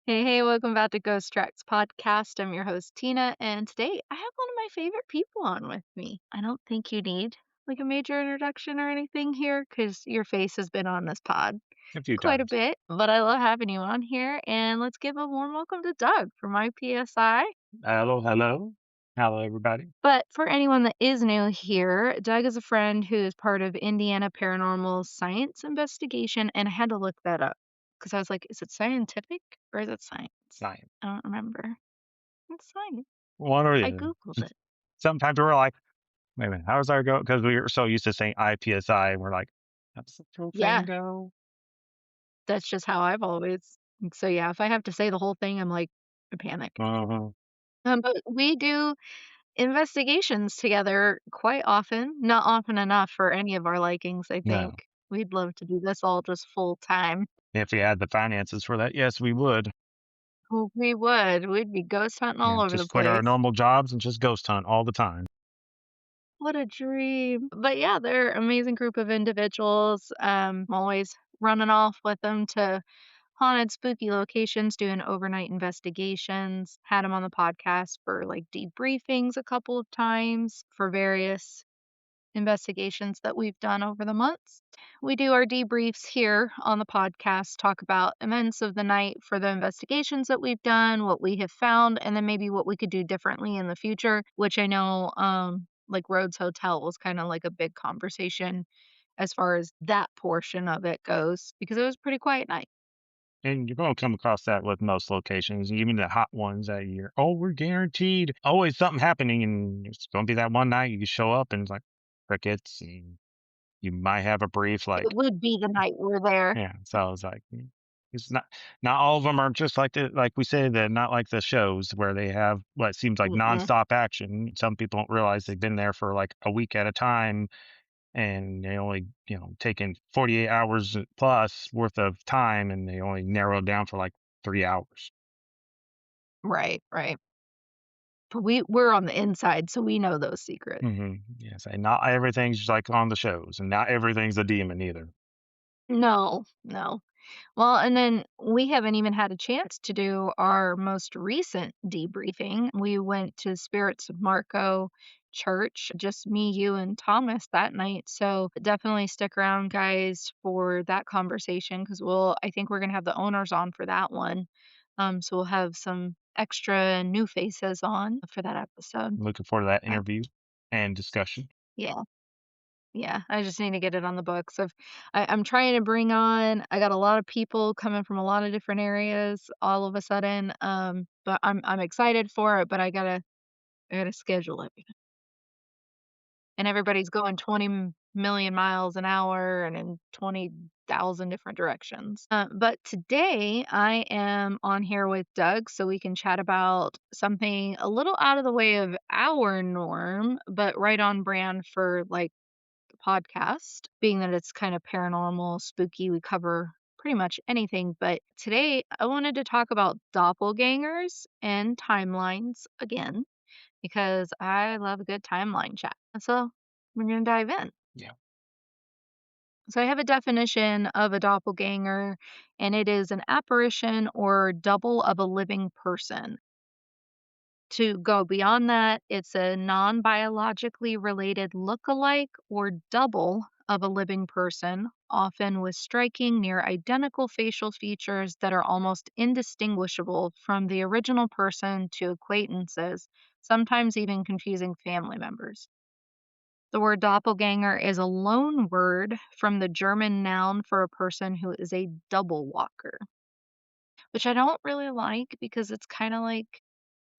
Hey, welcome back to Ghost Tracks Podcast. I'm your host, Tina, and today I have one of my favorite people on with me. I don't think you need like a major introduction or anything here because your face has been on this pod A few quite a times. bit, but I love having you on here. And let's give a warm welcome to Doug from I-PSI. Hello, hello. Hello, everybody. But for anyone that is new here, Doug is a friend who is part of Indiana Paranormal Science Investigation, and I had to look that up because I was like, is it scientific or is it science? Science. I don't remember. It's science. One or the I other. googled it. Sometimes we're like, wait a minute, how does that go? Because we were so used to saying I-PSI, and we're like, how's the whole thing Yeah, go? that's just how I've always so yeah, if I have to say the whole thing, I'm like, I panic. Uh-huh. But we do investigations together quite often, not often enough for any of our likings, I No. think. We'd love to do this all just full time. If we had the finances for that, yes, we would. Well, we would. We'd be ghost hunting Yeah, all over the just quit our place. normal jobs and just ghost hunt all the time. What a dream. But yeah, they're an amazing group of individuals. I'm always running off with them to haunted, spooky locations, doing overnight investigations. Had him on the podcast for like debriefings a couple of times for various investigations that we've done over the months. We do our debriefs here on the podcast, talk about events of the night for the investigations that we've done, what we have found, and then maybe what we could do differently in the future, which I know like Rhodes Hotel was kind of like a big conversation as far as that portion of it goes because it was a pretty quiet night. And you're going to come across that with most locations, even the hot ones that year. Oh, we're guaranteed always something happening, and it's going to be that one night you show up and it's like crickets, and you might have a brief It like, would be the night we're there. yeah, so I was like, it's not all of them are just like we said, they're not like the shows where they have what seems like Mm-mm. nonstop action. Some people don't realize they've been there for like a week at a time, and they only, taking 48 hours plus worth of time, and they only narrow it down for like 3 hours. Right, right. But we're on the inside, so we know those secrets. Yes, and not everything's just like on the shows, and not everything's a demon either. No, no. Well, and then we haven't even had a chance to do our most recent debriefing. We went to Spirits of Marco Church, just me, you, and Thomas that night. So definitely stick around, guys, for that conversation because I think we're going to have the owners on for that one. So we'll have some extra new faces on for that episode. Looking forward to that Uh, interview and discussion. yeah. Yeah, I just need to get it on the books. I'm trying to bring on. I got a lot of people coming from a lot of different areas all of a sudden. But I'm excited for it. But I gotta schedule everything, and everybody's going 20 million miles an hour and in 20,000 different directions. But today I am on here with Doug, so we can chat about something a little out of the way of our norm, but right on brand for like podcast, being that it's kind of paranormal, spooky. We cover pretty much anything. But today I wanted to talk about doppelgangers and timelines again, because I love a good timeline chat. So we're going to dive in. Yeah. So I have a definition of a doppelganger, and it is an apparition or double of a living person. To go beyond that, it's a non biologically related lookalike or double of a living person, often with striking, near identical facial features that are almost indistinguishable from the original person to acquaintances, sometimes even confusing family members. The word doppelganger is a loan word from the German noun for a person who is a double walker, which I don't really like because it's kind of like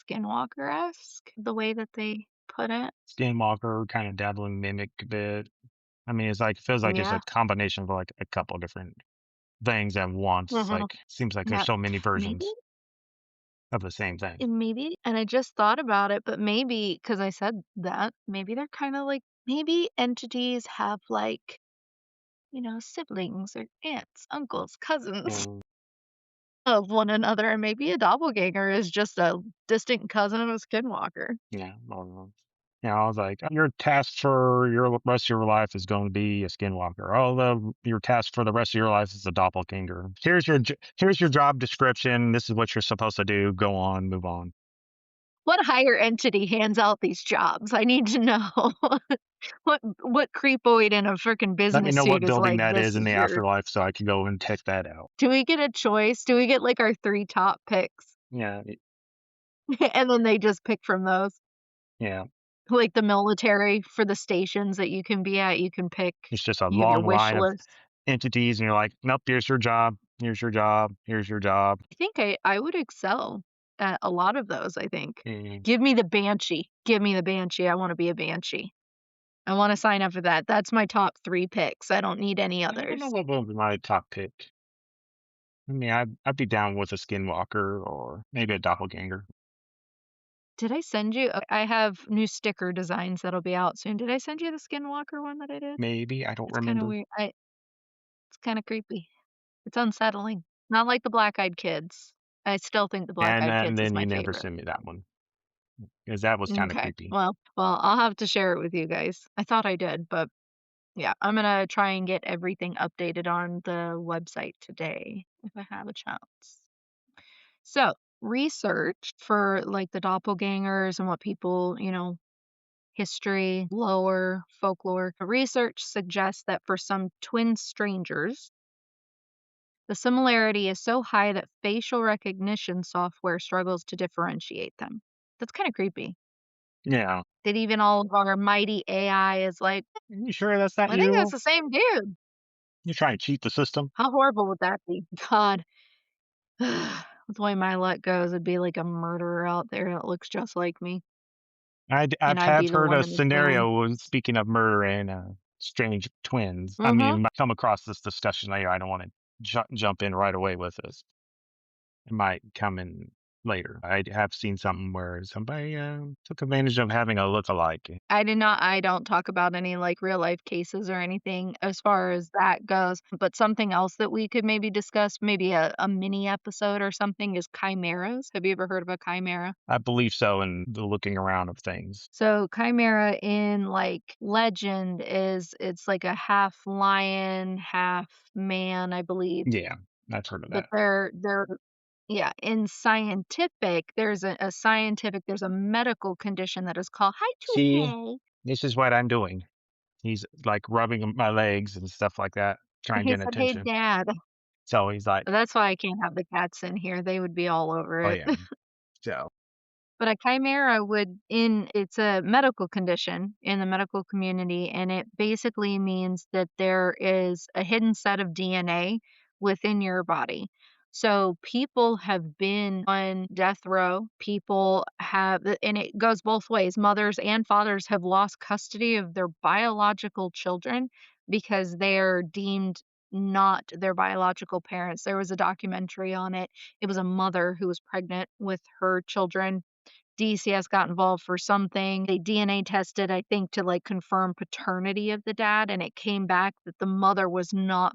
Skinwalker-esque, the way that they put it. Skinwalker, kind of dabbling mimic a bit. I mean, it's like feels like it's Yeah. a combination of like a couple different things at once. Mhm. Like seems like there's Yeah. so many Maybe versions of the same thing. maybe and I just thought about it, but maybe because I said that, maybe they're kinda like maybe entities have, like, siblings or aunts, uncles, cousins Mm, of one another, and maybe a doppelganger is just a distant cousin of a skinwalker. yeah, I don't know. I was like, your task for your rest of your life is going to be a skinwalker. Oh, your task for the rest of your life is a doppelganger. Here's your job description. This is what you're supposed to do. Go on, move on. What higher entity hands out these jobs? I need to know. What creepoid in a freaking Let me business know suit what is building like, that "This is in is the your." afterlife so I can go and check that out. Do we get a choice? Do we get, like, our 3 top picks? Yeah, And then they just pick from those? yeah. Like the military for the stations that you can be at, you can pick. It's just a You have your long wish line of list. entities, and you're like, nope, here's your job. Here's your job. Here's your job. I think I would excel at a lot of those, I think. And Give me the banshee. Give me the banshee. I wanna be a banshee. I wanna sign up for that. That's my top 3 picks. I don't need any I don't know others. what would be my top pick. I mean, I'd be down with a skinwalker or maybe a doppelganger. Did I send you I have new sticker designs that'll be out soon. Did I send you the Skinwalker one that I did? Maybe, I don't It's kinda remember. weird. It's kinda creepy. It's unsettling. Not like the Black Eyed Kids. I still think the Black Eyed And Kids is then my you never favorite. sent me that one because that was kind of Okay. creepy. Well, I'll have to share it with you guys. I thought I did, but yeah, I'm gonna try and get everything updated on the website today if I have a chance. So, research for like the doppelgangers and what people, history, lore, folklore. Research suggests that for some twin strangers, the similarity is so high that facial recognition software struggles to differentiate them. That's kind of creepy. Yeah. That even all of our mighty AI is like, You sure that's not I think that's you? the same dude." You trying to cheat the system? How horrible would that be? God. With the way my luck goes, it'd be like a murderer out there that looks just like me, and I've I'd be have the heard one a in the film. scenario, speaking of murder and strange twins. I Mhm. mean, I come across this discussion later. I don't want to jump in right away with this. It might come in later. I have seen something where somebody took advantage of having a lookalike. I don't talk about any, like, real life cases or anything as far as that goes, but something else that we could maybe discuss, maybe a mini episode or something, is chimeras. Have you ever heard of a chimera? I believe so in the looking around of things. So, chimera in, like, legend it's like a half lion, half man, I believe, Yeah, I've heard of but that. they're yeah, in scientific, there's a medical condition that is called hi, See, toupee. this is what I'm doing. He's like rubbing my legs and stuff like that, trying to He get said, "Hey, attention. dad." So he's like, That's why I can't have the cats in here, they would be all over oh it. yeah. So But a chimera would in it's a medical condition in the medical community, and it basically means that there is a hidden set of DNA within your body. So people have been on death row. People have, and it goes both ways. Mothers and fathers have lost custody of their biological children because they're deemed not their biological parents. There was a documentary on it. It was a mother who was pregnant with her children. DCS got involved for something. They DNA tested, I think, to, like, confirm paternity of the dad, and it came back that the mother was not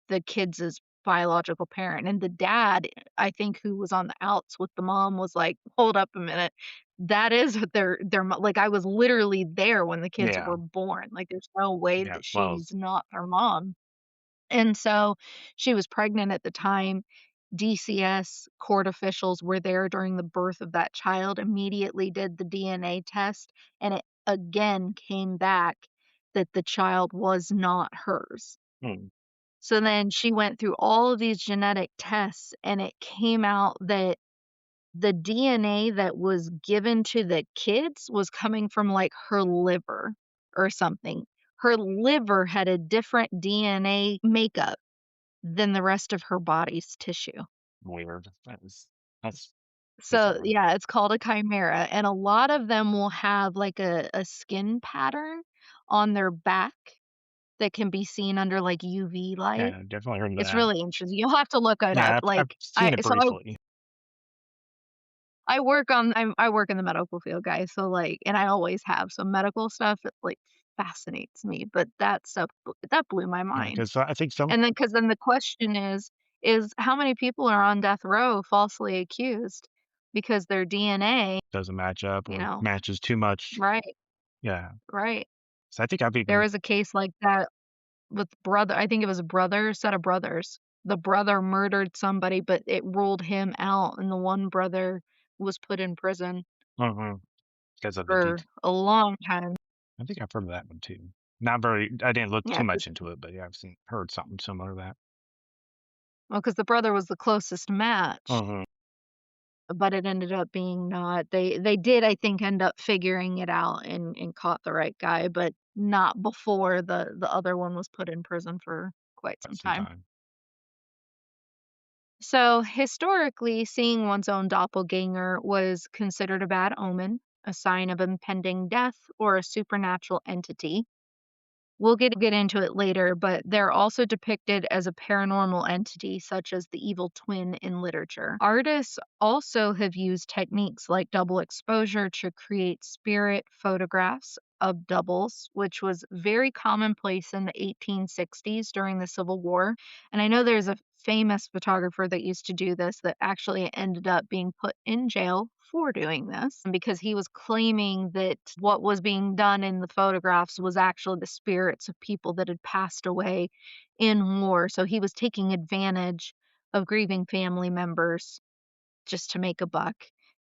the kids' biological parent, and the dad, I think, who was on the outs with the mom was like, "Hold up a minute. That is their mo," like, I was literally there when the kids yeah, were born, like, there's no way yeah. that Well, she's not their mom. And so, she was pregnant at the time. DCS court officials were there during the birth of that child, immediately did the DNA test, and it again came back that the child was not hers. hmm, So then she went through all of these genetic tests, and it came out that the DNA that was given to the kids was coming from, like, her liver or something. Her liver had a different DNA makeup than the rest of her body's tissue. weird. That's So, bizarre. yeah, it's called a chimera, and a lot of them will have, like, a skin pattern on their back that can be seen under, like, UV light. Yeah, definitely heard of It's that. really interesting. You'll have to look it Yeah, up, I've like, seen it I briefly. I work in the medical field, guys, so, like, and I always have, so medical stuff, it, like, fascinates me, but that stuff that blew my Yeah, mind. because I think some And then, because then the question is how many people are on death row falsely accused because their DNA, doesn't match up you or know. matches too much. Right. Yeah. Right. So I think I've There even was a case like that with brother I think it was a brother set of brothers. The brother murdered somebody, but it ruled him out, and the one brother was put in prison mhm, because of the for detail. a long time. I think I've heard of that one too. Not very I didn't look Yeah, too 'cause much into it, but yeah, I've heard something similar to that. well, 'cause the brother was the closest match, Mhm, but it ended up being not. They did, I think, end up figuring it out and caught the right guy, but not before the other one was put in prison for quite at some some time. time. So, historically, seeing one's own doppelganger was considered a bad omen, a sign of impending death, or a supernatural entity. We'll get into it later, but they're also depicted as a paranormal entity, such as the evil twin in literature. Artists also have used techniques like double exposure to create spirit photographs of doubles, which was very commonplace in the 1860s during the Civil War. And I know there's a famous photographer that used to do this that actually ended up being put in jail for doing this because he was claiming that what was being done in the photographs was actually the spirits of people that had passed away in war. So he was taking advantage of grieving family members just to make a buck.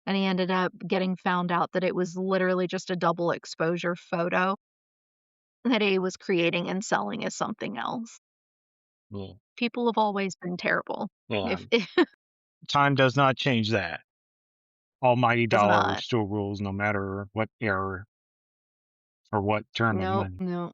And he ended up getting found out that it was literally just a double exposure photo that he was creating and selling as something else. Yeah. People have always been terrible. Yeah. If it Time does not change that. Almighty does dollar not. still rules no matter what era or what term of Nope, money. nope.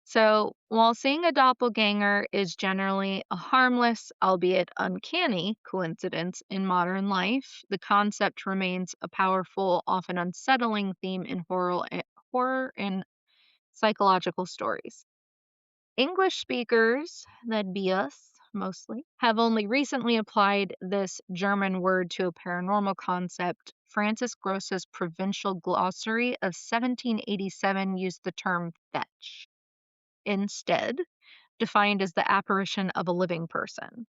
So, while seeing a doppelganger is generally a harmless, albeit uncanny, coincidence in modern life, the concept remains a powerful, often unsettling theme in horror and psychological stories. English speakers, that'd be us mostly, have only recently applied this German word to a paranormal concept. Francis Gross's Provincial Glossary of 1787 used the term fetch instead, defined as the apparition of a living person.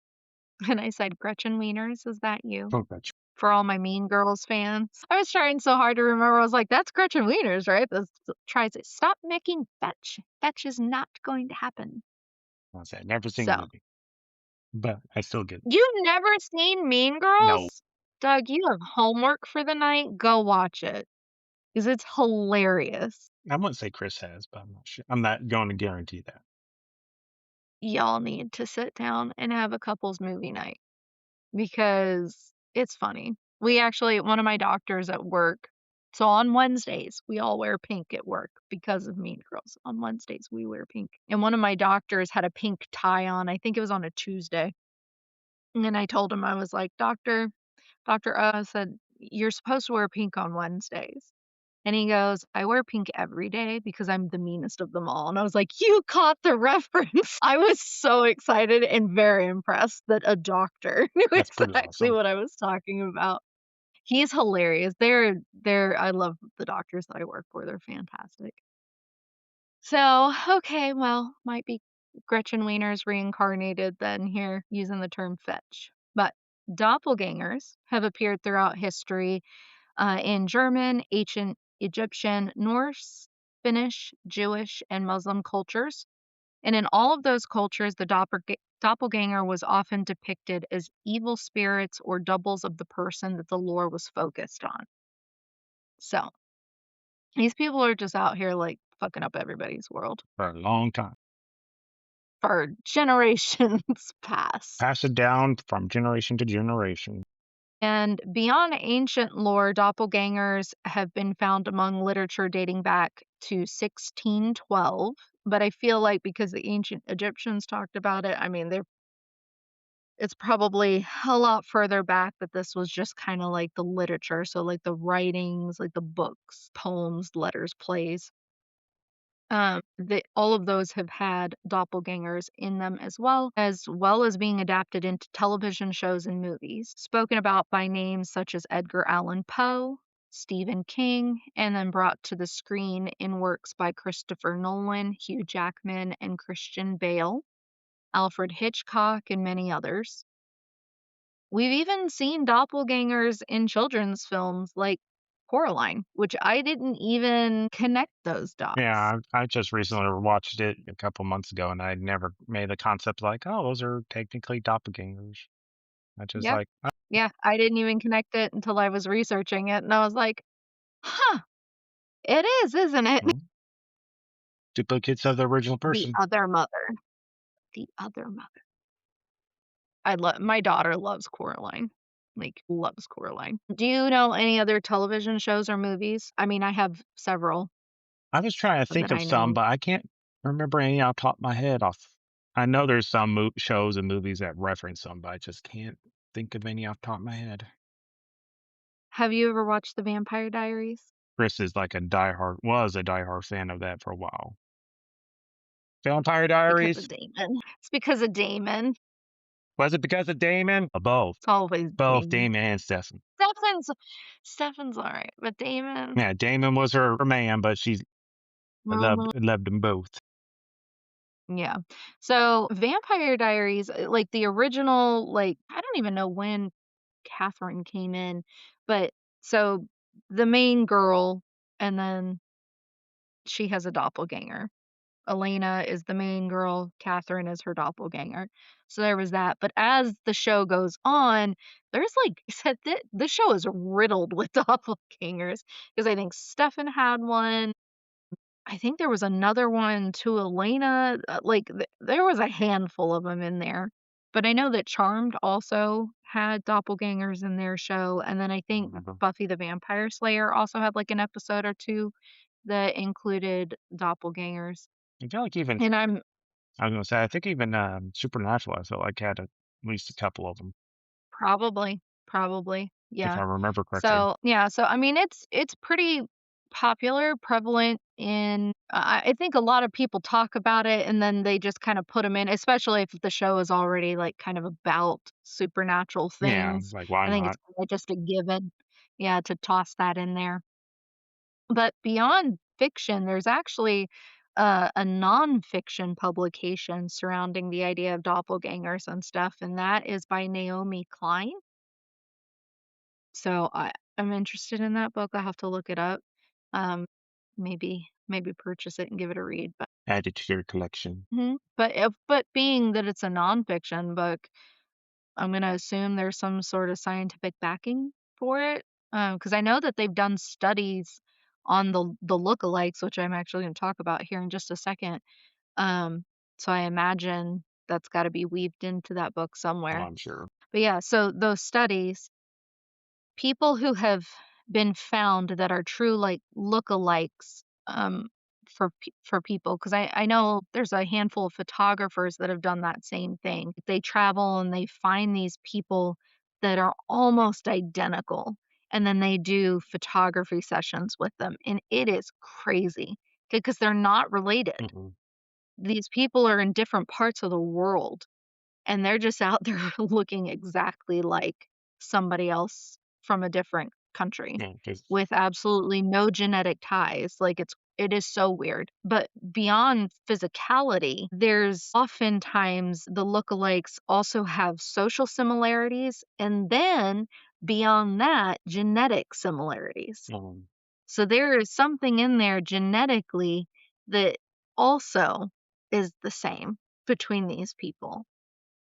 And I said, Gretchen Wieners, is that you? Oh, gotcha. For all my Mean Girls fans. I was trying so hard to remember. I was like, that's Gretchen Wieners, right? This tries it. Stop making fetch. Fetch is not going to happen. I said, never seen the So, movie, but I still get it. you've never seen Mean No, Girls? Doug, you have homework for the night. Go watch it because it's hilarious. I wouldn't say Chris has, but I'm not sure. I'm not going to guarantee that. Y'all need to sit down and have a couples movie night because it's funny. We actually, one of my doctors at work, so on Wednesdays, we all wear pink at work because of Mean Girls. On Wednesdays, we wear pink. And one of my doctors had a pink tie on. I think it was on a Tuesday. And then I told him, I was like, Doctor, I said, you're supposed to wear pink on Wednesdays. And he goes, I wear pink every day because I'm the meanest of them all. And I was like, you caught the reference. I was so excited and very impressed that a doctor knew That's pretty exactly awesome. what I was talking about. He's hilarious. I love the doctors that I work for. They're fantastic. So, okay, well, might be Gretchen Wieners reincarnated then here using the term fetch. But doppelgangers have appeared throughout history in German, ancient Egyptian, Norse, Finnish, Jewish, and Muslim cultures. And in all of those cultures, the doppelganger was often depicted as evil spirits or doubles of the person that the lore was focused on. So these people are just out here like fucking up everybody's world For a long time. for generations past. Pass it down from generation to generation. And beyond ancient lore, doppelgangers have been found among literature dating back to 1612. But I feel like because the ancient Egyptians talked about it, I mean, it's probably a lot further back that this was just kind of like the literature. So, like the writings, like the books, poems, letters, plays. All of those have had doppelgangers in them as well as being adapted into television shows and movies, spoken about by names such as Edgar Allan Poe, Stephen King, and then brought to the screen in works by Christopher Nolan, Hugh Jackman, and Christian Bale, Alfred Hitchcock, and many others. We've even seen doppelgangers in children's films like Coraline, which I didn't even connect those dots. Yeah, I just recently watched it a couple months ago, and I'd never made the concept like, oh, those are technically doppelgangers. I just Yeah. like, Yeah, I didn't even connect it until I was researching it, and I was like, "Huh, it is, isn't it?" "Hmm, duplicates of the original The person." other mother. The other mother. I love my daughter loves Coraline, like, loves Coraline. Do you know any other television shows or movies? I mean, I have several I was trying to think that of I some, know. but I can't remember any off the top of my head. Off, I know there's some shows and movies that reference them, but I just can't think of any off the top of my head. Have you ever watched The Vampire Diaries? Chris is like a diehard, was a diehard fan of that for a while. Vampire Because of Diaries? Damon. It's because of Damon. Was it because of Damon? Both. It's always Both Damon. Damon and Stefan. Stefan's Stefan's alright, but Damon. Yeah, Damon was her man, but she Mhm. loved them both. Yeah. So, Vampire Diaries, like, the original, like, I don't even know when Catherine came in, but so the main girl, and then she has a doppelganger. Elena is the main girl, Catherine is her doppelganger. So there was that. But as the show goes on, there's like said the show is riddled with doppelgangers because I think Stefan had one. I think there was another one to Elena. Like there was a handful of them in there. But I know that Charmed also had doppelgangers in their show. And then I I think remember. Buffy the Vampire Slayer also had like an episode or two that included doppelgangers. I feel like even And I'm I was gonna say I think even Supernatural I felt like had at least a couple of them, probably, if yeah. I remember correctly. So, yeah, so, I mean, it's pretty popular, prevalent in I think a lot of people talk about it, and then they just kinda put them in, especially if the show is already, like, kind of about supernatural Yeah, things. like why I think it's not? kinda just a given, yeah, to toss that in there. But beyond fiction, there's actually a nonfiction publication surrounding the idea of doppelgangers and stuff, and that is by Naomi Klein. So I'm interested in that book. I'll have to look it up. Maybe purchase it and give it a read. But Add it to your collection. but being that it's a nonfiction book, I'm gonna assume there's some sort of scientific backing for it. Because I know that they've done studies on the lookalikes, which I'm actually gonna talk about here in just a second. Um, so I imagine that's got to be weaved into that book Oh, somewhere. I'm sure. But yeah, so those studies, people who have been found that are true, like, lookalikes, for people, 'cause I know there's a handful of photographers that have done that same thing. They travel and they find these people that are almost identical, and then they do photography sessions with them, and it is crazy because 'cause they're not related. Mm-mm. These people are in different parts of the world, and they're just out there looking exactly like somebody else from a different country Yeah, 'cause with absolutely no genetic ties. Like it is so weird. But beyond physicality, there's oftentimes the lookalikes also have social similarities and then beyond that, genetic similarities. um, So there is something in there genetically that also is the same between these people.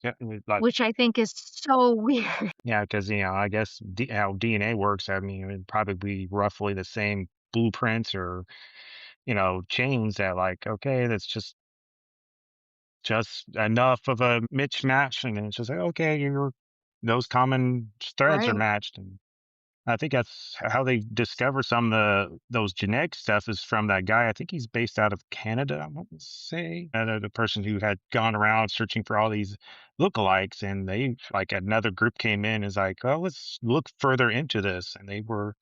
yeah, like Which I think is so weird. yeah, because I guess how DNA works. I mean, it'd probably be roughly the same blueprints or chains that like okay, that's just enough of a mismatch, and then it's just like okay, those common threads are Right. matched, and I think that's how they discover some of those genetic stuff is from that guy. I think he's based out of Canada, I want to say. The person who had gone around searching for all these lookalikes, and they like another group came in and is like, oh, let's look further into this, and they were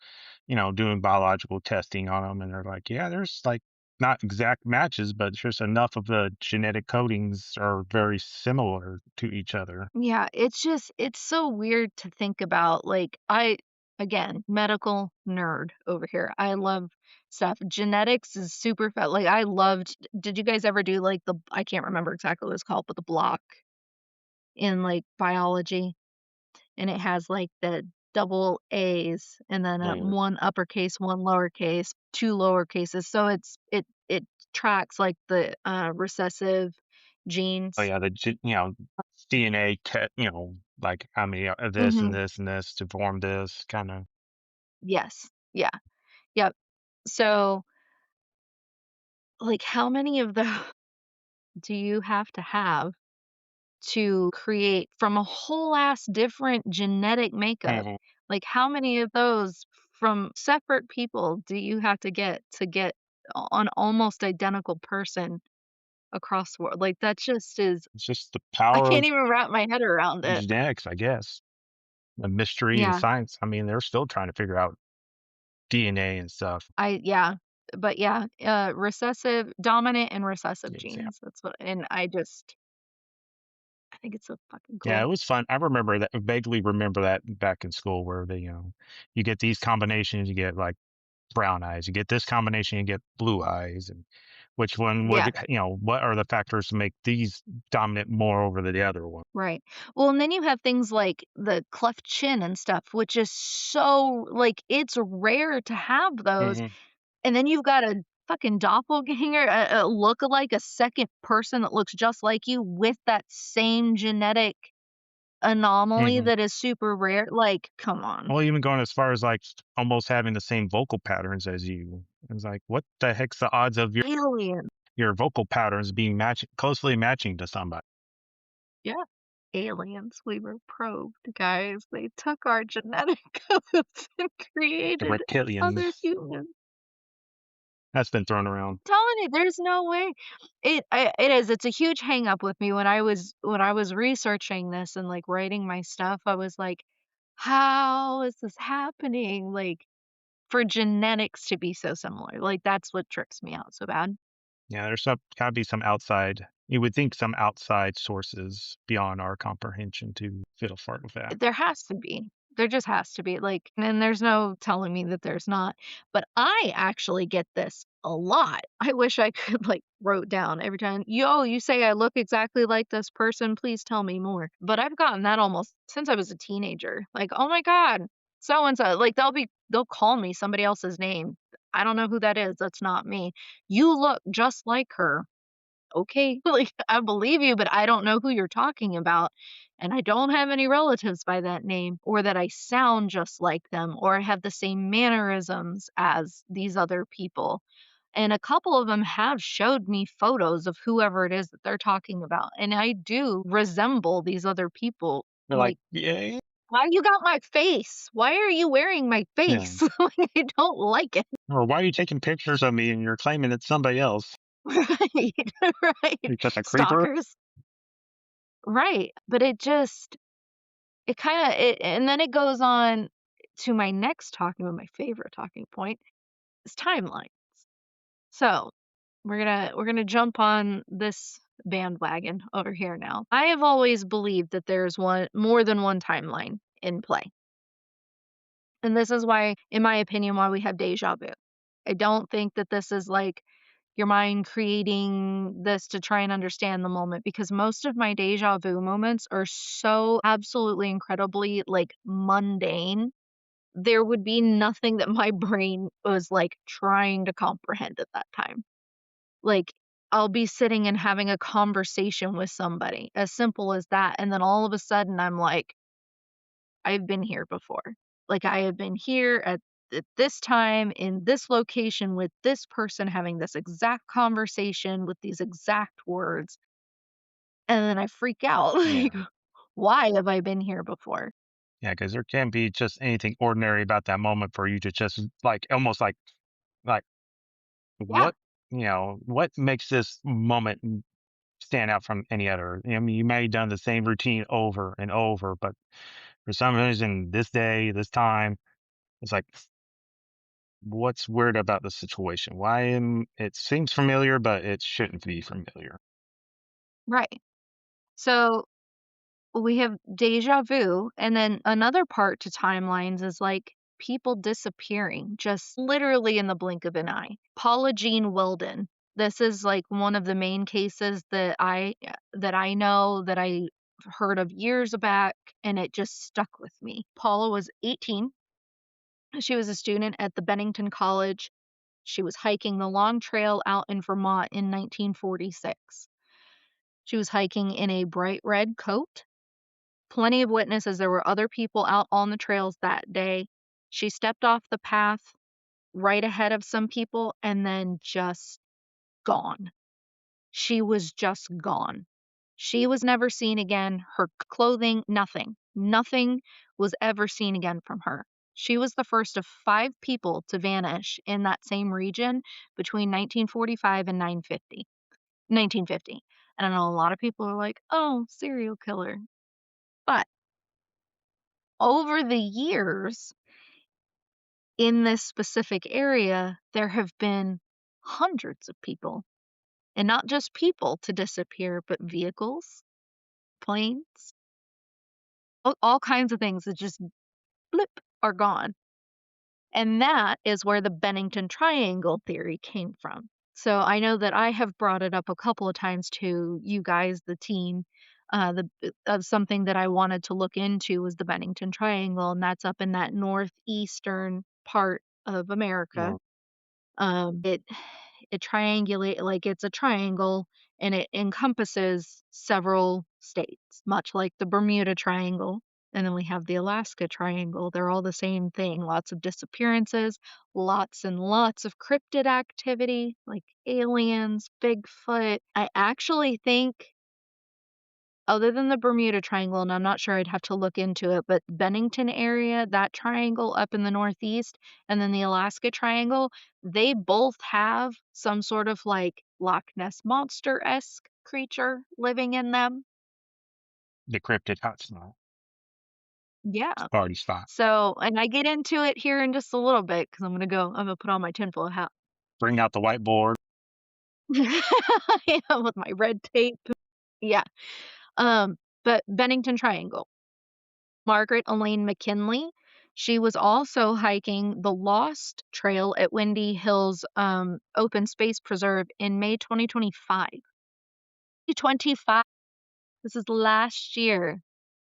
doing biological testing on them, and they're like, yeah, there's like not exact matches, but just enough of the genetic codings are very similar to each other. Yeah, it's so weird to think about, like, again, medical nerd over here. I love stuff. Genetics is super like, I loved did you guys ever do, like, I can't remember exactly what it's called, but the block in, like, biology, and it has, like, the double A's and then Mm. one uppercase, one lowercase, two lowercases. So it tracks like the recessive Oh genes. yeah, DNA, like how many of this and Hmm. this and this to form this kind of. Yes. Yeah. Yep. So like how many of those do you have to create from a whole ass different genetic makeup? Mhm. Like, how many of those from separate people do you have to get an almost identical person across the world? Like, that just is It's just the I power can't of even wrap my head around it. genetics, I guess. The mystery and Yeah, science. I mean, they're still trying to figure out DNA and stuff. yeah, but yeah, recessive dominant and recessive Yes, yeah. genes. That's what and I think it's so fucking Yeah, it cool. was fun. I remember that, vaguely remember that back in school where you get these combinations, you get like brown eyes, you get this combination, you get blue eyes, and which one Yeah. would, what are the factors to make these dominant more over the other one? Right. Well, and then you have things like the cleft chin and stuff, which is so like it's rare to have those. Hmm. And then you've got a fucking doppelganger, a look-alike, a second person that looks just like you with that same genetic anomaly Hmm. that is super rare. Like, come on. Well, even going as far as like almost having the same vocal patterns as you. It's like, what the heck's the odds of Alien. your vocal patterns being closely matching to somebody? Yeah. Aliens. We were probed, guys. They took our genetic codes and The created other reptilians. humans. That's been thrown around. Telling you, there's no way. It is. It's a huge hang up with me when I was researching this and like writing my stuff. I was like, how is this happening? Like for genetics to be so similar. Like that's what trips me out so bad. Yeah, there's gotta be some outside. You would think some outside sources beyond our comprehension to fiddle fart with that. There has to be. There just has to be, like and there's no telling me that there's not. But I actually get this a lot. I wish I could, like, wrote down every time, "Yo, you say I look exactly like this person, please tell me more." But I've gotten that almost since I was a teenager. Like, "Oh my god, so and so," like, they'll call me somebody else's name. I don't know who that is, that's not me. "You look just like her." Okay, like, I believe you, but I don't know who you're talking about. And I don't have any relatives by that name, or that I sound just like them, or have the same mannerisms as these other people. And a couple of them have showed me photos of whoever it is that they're talking about. And I do resemble these other people. They're like, Like, yeah, why you got my face? Why are you wearing my yeah. face? Like, I don't like it. Or why are you taking pictures of me and you're claiming it's somebody else? Right. Right. You're just a creeper. Stalkers. Right. But it just it kinda it and then it goes on to my next talking about my favorite talking point is timeline. So, we're gonna jump on this bandwagon over here now. I have always believed that there's one more than one timeline in play. And this is why, in my opinion, why we have deja vu. I don't think that this is like your mind creating this to try and understand the moment because most of my deja vu moments are so absolutely incredibly like mundane. There would be nothing that my brain was like trying to comprehend at that time. Like I'll be sitting and having a conversation with somebody as simple as that. And then all of a sudden I'm like, I've been here before. Like I have been here at this time in this location with this person having this exact conversation with these exact words. And then I freak out. Like, Yeah. why have I been here before? Yeah, because there can't be just anything ordinary about that moment for you to just like almost like Yeah, what makes this moment stand out from any other? I mean, you may have done the same routine over and over, but for some reason, this day, this time, it's like, what's weird about the situation? It seems familiar, but it shouldn't be familiar. right. So we have deja vu. And then another part to timelines is like people disappearing just literally in the blink of an eye. Paula Jean Weldon. This is like one of the main cases that I know that I heard of years back, and it just stuck with me. Paula was 18. She was a student at the Bennington College. She was hiking the long trail out in Vermont in 1946. She was hiking in a bright red coat. Plenty of witnesses. There were other people out on the trails that day. She stepped off the path right ahead of some people and then just gone. She was just gone. She was never seen again. Her clothing, nothing. Nothing was ever seen again from her. She was the first of 5 people to vanish in that same region between 1945 and 1950. And I know a lot of people are like, "Oh, serial killer." But over the years in this specific area, there have been hundreds of people, and not just people to disappear, but vehicles, planes, all kinds of things that just blip are gone. And that is where the Bennington Triangle theory came from. So I know that I have brought it up a couple of times to you guys, the team. Of something that I wanted to look into was the Bennington Triangle, and that's up in that northeastern part of America. Well, It triangulate like it's a triangle, and it encompasses several states, much like the Bermuda Triangle. And then we have the Alaska Triangle. They're all the same thing. Lots of disappearances, lots and lots of cryptid activity, like aliens, Bigfoot. I actually think, other than the Bermuda Triangle, and I'm not sure, I'd have to look into it, but Bennington area, that triangle up in the Northeast, and then the Alaska Triangle, they both have some sort of like Loch Ness monster-esque creature living in them. the cryptid hotspot, Yeah. party spot. So, and I get into it here in just a little bit because I'm gonna put on my tinfoil hat. Bring out the whiteboard. Yeah, with my red tape. Yeah. Um, but Bennington Triangle. Margaret Elaine McKinley. She was also hiking the Lost Trail at Windy Hills Open Space Preserve in May 2025. 2025. This is last year.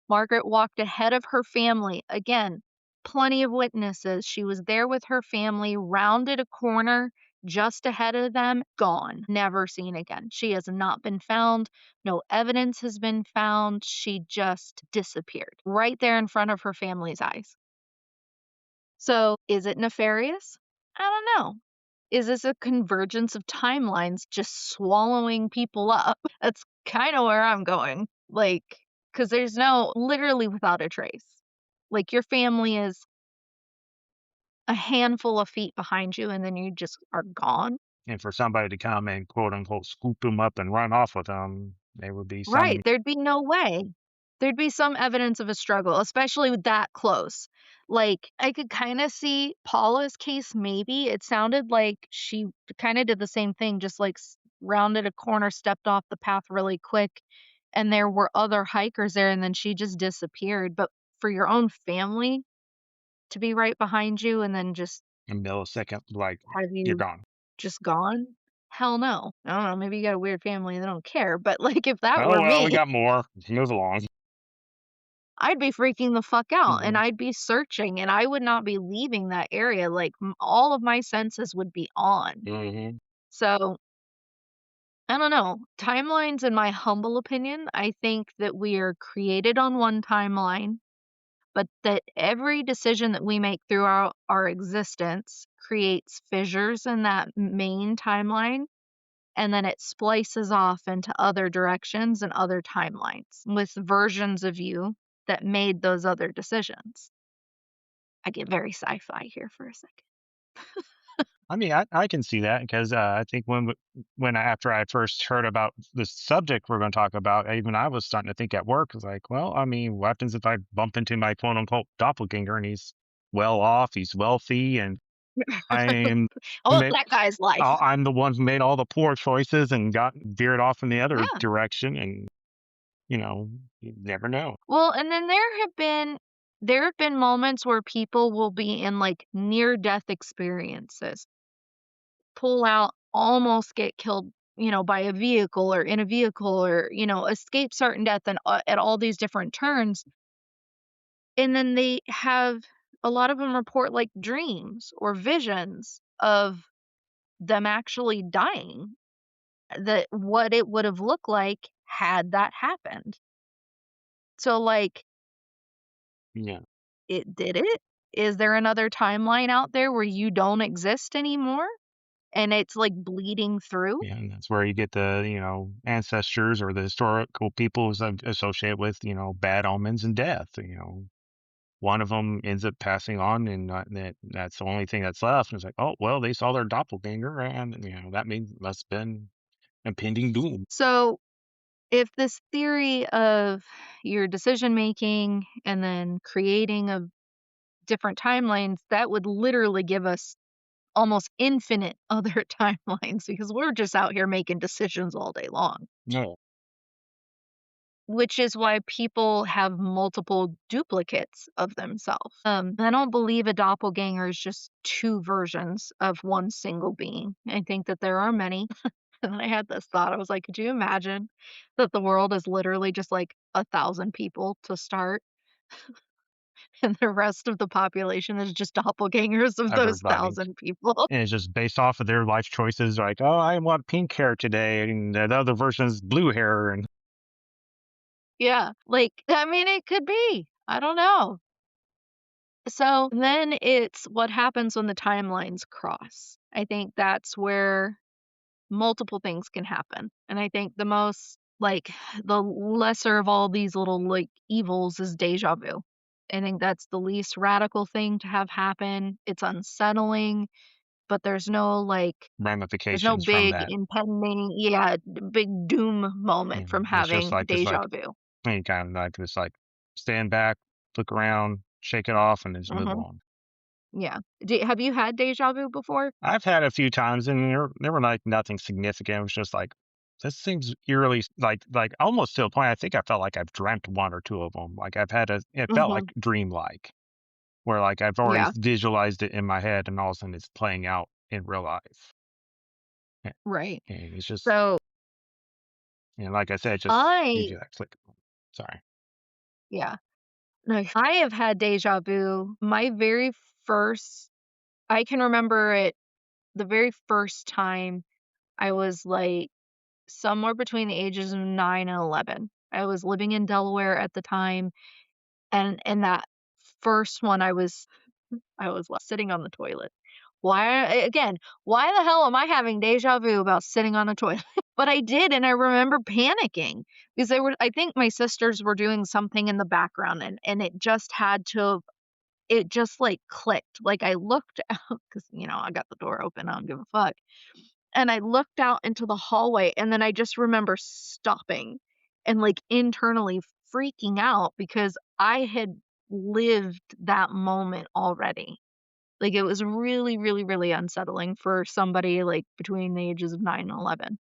Margaret walked ahead of her family. Again, plenty of witnesses. She was there with her family, rounded a corner just ahead of them, gone, never seen again. She has not been found. No evidence has been found. She just disappeared right there in front of her family's eyes. So, is it nefarious? I don't know. Is this a convergence of timelines just swallowing people up? That's kind of where I'm going. Like, because there's no literally without a trace. Like, your family is a handful of feet behind you, and then you just are gone. And for somebody to come and quote unquote scoop them up and run off with them, there would be Right. some There'd be no way. There'd be some evidence of a struggle, especially with that close. Like, I could kind of see Paula's case, maybe. It sounded like she kind of did the same thing, just like rounded a corner, stepped off the path really quick, and there were other hikers there, and then she just disappeared. But for your own family to be right behind you and then just a millisecond, like have you're you gone. just gone? Hell no. I don't know, maybe you got a weird family and they don't care, but, like, if that Oh were well, we me, got more. Move along. I'd be freaking the fuck out, and Hmm. I'd be searching, and I would not be leaving that area, like, all of my senses would be on. Hmm. So, I don't know. Timelines, in my humble opinion, I think that we are created on one timeline, but that every decision that we make throughout our existence creates fissures in that main timeline, and then it splices off into other directions and other timelines with versions of you that made those other decisions. I get very sci-fi here for a second. I mean, I can see that because I think after I first heard about the subject we're going to talk about, even I was starting to think at work, was like, well, I mean, what happens if I bump into my quote unquote doppelganger and he's well off, he's wealthy, and I am Oh, ma- that guy's life. I'm the one who made all the poor choices and got veered off in the other Yeah. direction, and you never know. Well, and then there have been moments where people will be in like near death experiences, pull out, almost get killed by a vehicle or in a vehicle or, escape certain death and at all these different turns. And then they have a lot of them report like dreams or visions of them actually dying, that what it would have looked like had that happened. So, like, Yeah. it did it? Is there another timeline out there where you don't exist anymore and it's like bleeding through? Yeah, and that's where you get the, ancestors or the historical people associated with, bad omens and death. One of them ends up passing on, and that's the only thing that's left. And it's like, oh well, they saw their doppelganger, and that means must have been impending doom. So, if this theory of your decision making and then creating of different timelines, that would literally give us almost infinite other timelines because we're just out here making decisions all day long, No, which is why people have multiple duplicates of themselves. I don't believe a doppelganger is just two versions of one single being. I think that there are many. And then I had this thought. I was like, could you imagine that the world is literally just like 1,000 people to start, and the rest of the population is just doppelgangers of those everybody. 1,000 people? And it's just based off of their life choices. Like, oh, I want pink hair today, and the other version is blue hair, and Yeah. Like, I mean, it could be. I don't know. So then it's what happens when the timelines cross. I think that's where multiple things can happen. And I think the most, like, the lesser of all these little, like, evils is deja vu. I think that's the least radical thing to have happen. It's unsettling, but there's no ramifications from big that. impending, yeah, big doom moment from It's just having like this, deja like vu. any kind of like this, like stand back, look around, shake it off, and just move Mhm. on. Yeah. Have you had deja vu before? I've had a few times, and there were like nothing significant. It was just like this seems eerily like almost to a point. I think I felt like I've dreamt one or two of them. Like it felt like Mhm. dreamlike, where like I've already Yeah, visualized it in my head, and all of a sudden it's playing out in real life. A- right. And it's just, So like I said, it just gives I you that click. Sorry. yeah. No, I have had deja vu. My very first I can remember it the very first time I was, like, somewhere between the ages of 9 and 11. I was living in Delaware at the time, and that first one, I was sitting on the toilet. Why the hell am I having deja vu about sitting on a toilet? But I did, and I remember panicking because I think my sisters were doing something in the background, and it just, like, clicked. Like, I looked out because I got the door open, I don't give a fuck, and I looked out into the hallway, and then I just remember stopping and, like, internally freaking out because I had lived that moment already. Like, it was really, really, really unsettling for somebody, like, between the ages of 9 and 11.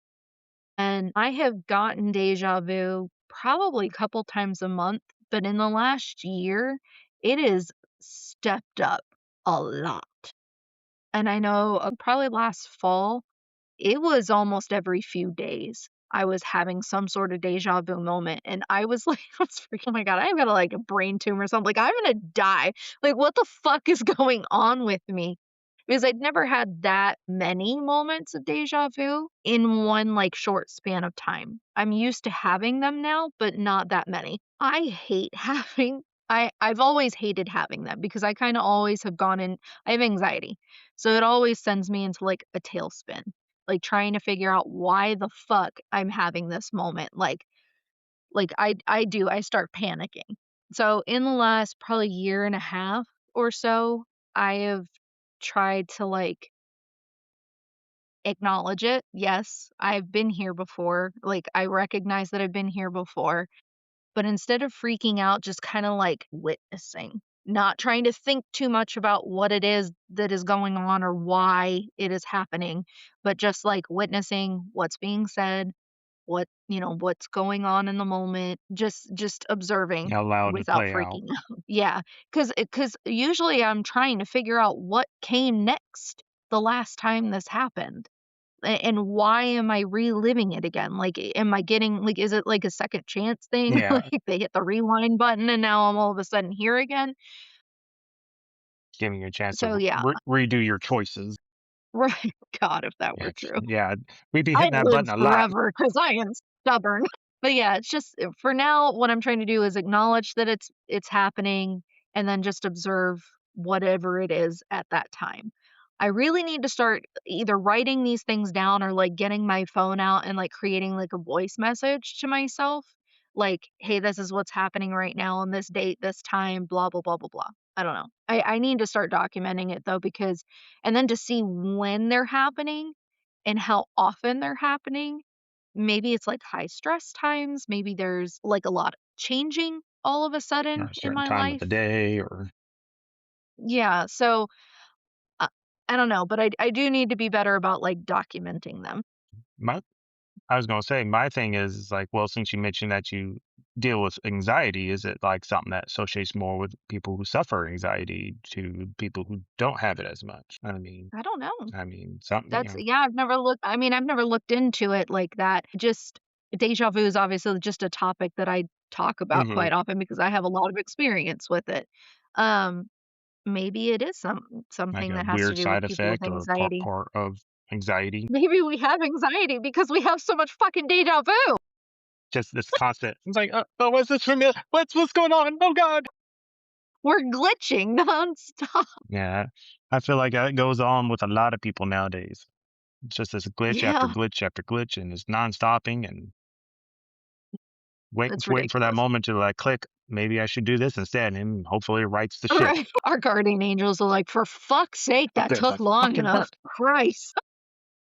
And I have gotten deja vu probably a couple times a month, but in the last year, it is stepped up a lot. And I know, probably last fall, it was almost every few days I was having some sort of deja vu moment, and I was like, I was freaking, "Oh my god, I've got, like, a brain tumor or something, like, I'm gonna die. Like, what the fuck is going on with me?" Because I'd never had that many moments of deja vu in one, like, short span of time. I'm used to having them now, but not that many. I've always hated having them because I kinda always have gone in I have anxiety, so it always sends me into, like, a tailspin, like, trying to figure out why the fuck I'm having this moment, I start panicking. So, in the last probably year and a half or so, I have tried to, like, acknowledge it. Yes, I've been here before, like, I recognize that I've been here before, but instead of freaking out, just kinda, like, witnessing, not trying to think too much about what it is that is going on or why it is happening, but just, like, witnessing what's being said, what's going on in the moment, just observing Allow it to without play out. freaking out. Yeah, because usually I'm trying to figure out what came next the last time this happened. And why am I reliving it again? Like, am I getting like, is it like a second chance thing? Yeah, Like, they hit the rewind button and now I'm all of a sudden here again? giving you a chance So, to yeah. redo your choices. Right. God, if that Yeah, were true. yeah, we'd be I'd hitting that live button a lot. forever because I am stubborn. But yeah, it's just for now, what I'm trying to do is acknowledge that it's happening and then just observe whatever it is at that time. I really need to start either writing these things down or like getting my phone out and like creating like a voice message to myself. Like, hey, this is what's happening right now on this date, this time, blah, blah, blah, blah, blah. I don't know. I need to start documenting it though, because, and then to see when they're happening and how often they're happening. Maybe it's like high stress times, maybe there's like a lot changing all of a Or sudden a in certain my time of the life. day, or Yeah, so uh, I don't know, but I do need to be better about like documenting them. my I was gonna say, my thing is like, well, since you mentioned that you deal with anxiety, is it like something that associates more with people who suffer anxiety to people who don't have it as much? I don't know. Something, That's yeah, I've never looked I mean, I've never looked into it like that. Just deja vu is obviously just a topic that I talk about hmm quite often because I have a lot of experience with it. Um, maybe it is like something a that has to weird do with side people with effect or anxiety. part of anxiety. Maybe we have anxiety because we have so much fucking deja vu. Just this constant. It's like, oh, what's this from? What's going on? Oh God. We're glitching nonstop. Yeah, I feel like that goes on with a lot of people nowadays. It's just this glitch after Yeah, glitch after glitch, and it's non-stopping, and it's waiting for that ridiculous. moment to like click. Maybe I should do this instead, and hopefully it rights the ship. Right. Our guardian angels are like, for fuck's sake, Up that there, took that long fucking enough. hurt. Christ.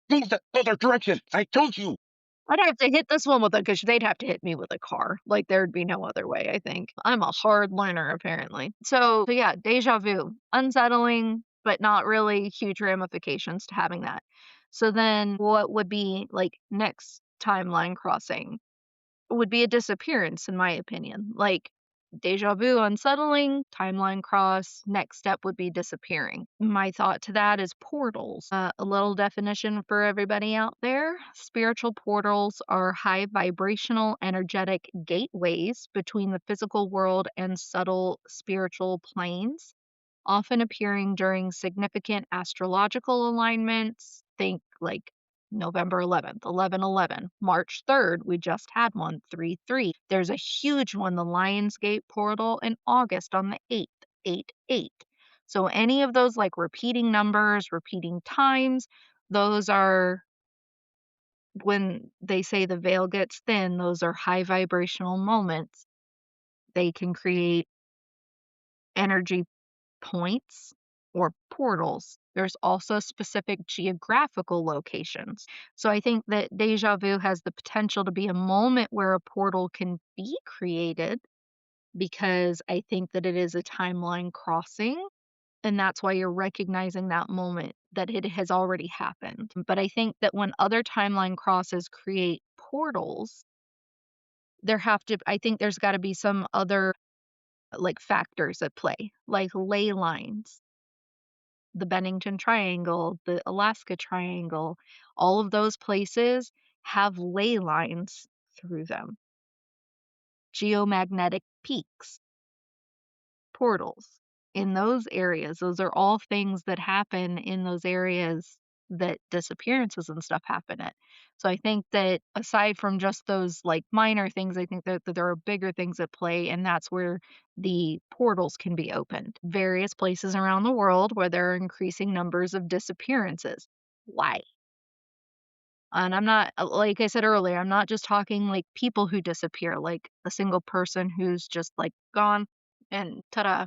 Move that other direction. I told you. I'd have to hit this one with a because they'd have to hit me with a car. Like there'd be no other way, I think. I'm a hard learner, apparently. So yeah, deja vu. Unsettling, but not really huge ramifications to having that. So then what would be like next timeline crossing? Would be a disappearance, in my opinion. Like, deja vu, unsettling, timeline cross, next step would be disappearing. My thought to that is portals. A little definition for everybody out there: spiritual portals are high vibrational, energetic gateways between the physical world and subtle spiritual planes, often appearing during significant astrological alignments. Think like November 11th, 11/11, March 3rd, we just had one, 3/3. There's a huge one, the Lionsgate portal in August on the 8th, 8/8. So any of those like repeating numbers, repeating times, those are when they say the veil gets thin, those are high vibrational moments. They can create energy points or portals. There's also specific geographical locations. So I think that deja vu has the potential to be a moment where a portal can be created because I think that it is a timeline crossing. And that's why you're recognizing that moment that it has already happened. But I think that when other timeline crosses create portals, I think there's got to be some other like factors at play, like ley lines, the Bennington Triangle, the Alaska Triangle, all of those places have ley lines through them. Geomagnetic peaks, portals in those areas. Those are all things that happen in those areas that disappearances and stuff happen at. So I think that aside from just those like minor things, I think that there are bigger things at play, and that's where the portals can be opened. Various places around the world where there are increasing numbers of disappearances. Why? And I'm not, like I said earlier, I'm not just talking like people who disappear, like a single person who's just like gone and ta-da.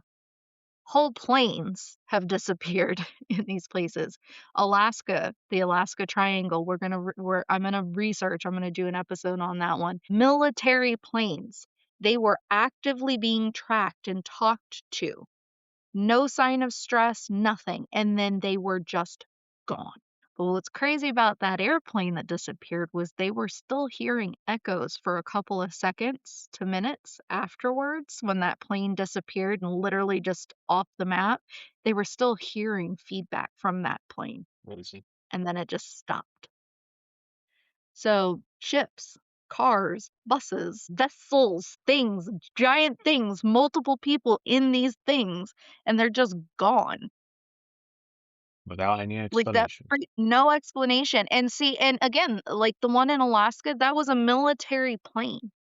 Whole planes have disappeared in these places. Alaska, the Alaska Triangle, I'm gonna research, I'm gonna do an episode on that one. Military planes, they were actively being tracked and talked to. No sign of stress, nothing, and then they were just gone. But what's crazy about that airplane that disappeared was they were still hearing echoes for a couple of seconds to minutes afterwards when that plane disappeared and literally just off the map. They were still hearing feedback from that plane, What is it? and then it just stopped. So, ships, cars, buses, vessels, things, giant things, multiple people in these things, and they're just gone. without any Like that explanation. no explanation. And see, and again, like the one in Alaska, that was a military plane.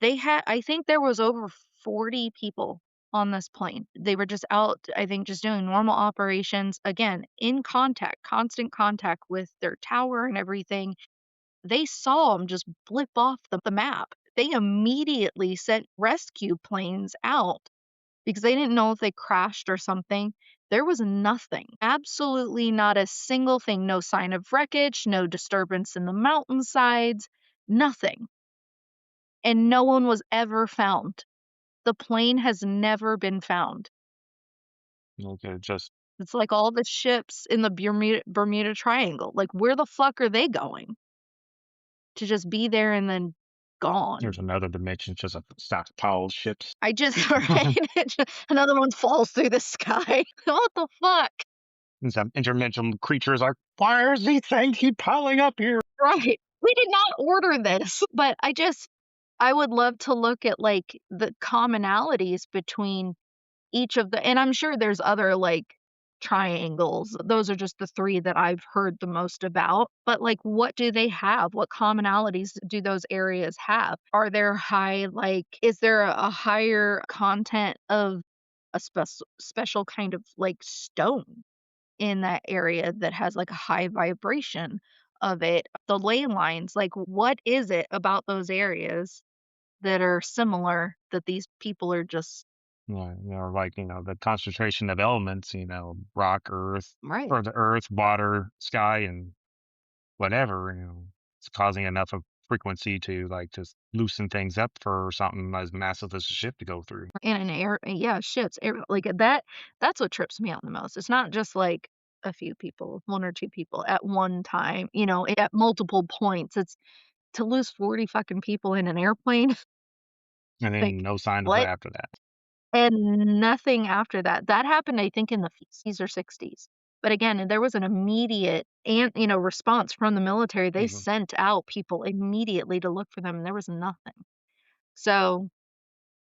They had I think there was over 40 people on this plane. They were just out, I think, just doing normal operations, again, in contact, constant contact with their tower and everything. They saw them just blip off the map. They immediately sent rescue planes out because they didn't know if they crashed or something. There was nothing, absolutely not a single thing, no sign of wreckage, no disturbance in the mountainsides, nothing. And no one was ever found. The plane has never been found. Okay, just It's like all the ships in the Bermuda Triangle. Like, where the fuck are they going? To just be there and then gone. there's another dimension, just a stockpile of ships. I just right? Another one falls through the sky. What the fuck? And some interdimensional creatures like, why is these things keep piling up here? Right. We did not order this. But I would love to look at, like, the commonalities between each of the and I'm sure there's other, like, triangles. Those are just the 3 that I've heard the most about. But, like, what do they have? What commonalities do those areas have? Are there high, like is there a higher content of a special kind of, like, stone in that area that has, like, a high vibration of it? The ley lines, like, what is it about those areas that are similar that these people are just Yeah, or like, the concentration of elements, rock, earth, right. or the earth, water, sky, and whatever, it's causing enough of frequency to like just loosen things up for something as massive as a ship to go through. In an air yeah, ships, air like, that's what trips me out the most. It's not just, like, a few people, 1 or 2 people at one time, at multiple points. It's to lose 40 fucking people in an airplane, And then like, no sign of it what? after that. And nothing after that. That happened, I think, in the 50s or 60s. But again, there was an immediate response from the military. They Mhm. sent out people immediately to look for them, and there was nothing. So,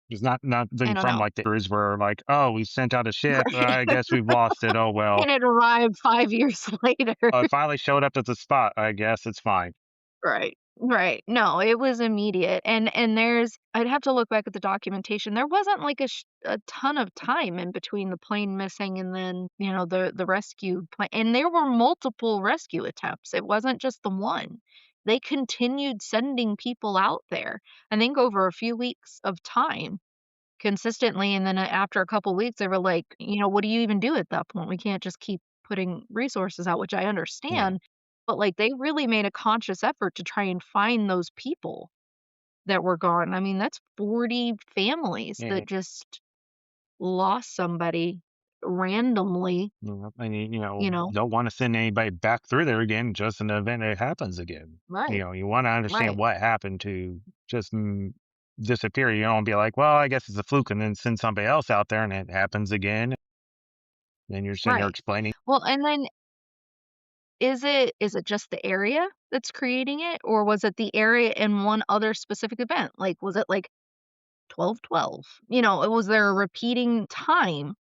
It's not I nothing don't from know. like the cruise where like, oh, we sent out a ship. Right. I guess we've lost it. Oh well. And it arrived 5 years later. It finally showed up at the spot. I guess it's fine. Right, right. No, it was immediate, and there's I'd have to look back at the documentation. There wasn't, like, a ton of time in between the plane missing and then, the rescue plane and there were multiple rescue attempts. It wasn't just the one. They continued sending people out there, I think over a few weeks of time consistently, and then after a couple weeks, they were like, "What do you even do at that point? We can't just keep putting resources out," which I Yeah. understand, but, like, they really made a conscious effort to try and find those people that were gone. I mean, that's 40 families Yeah. that just lost somebody randomly, And you know? don't want to send anybody back through there again, just in the event it happens again. Right, You want to understand right, what happened to just disappear. You don't be like, well, I guess it's a fluke, and then send somebody else out there and it happens again. Then you're sitting there right. explaining. Well, and then is it just the area that's creating it, or was it the area in one other specific event? Like, was it, like, 12/12. Was there a repeating time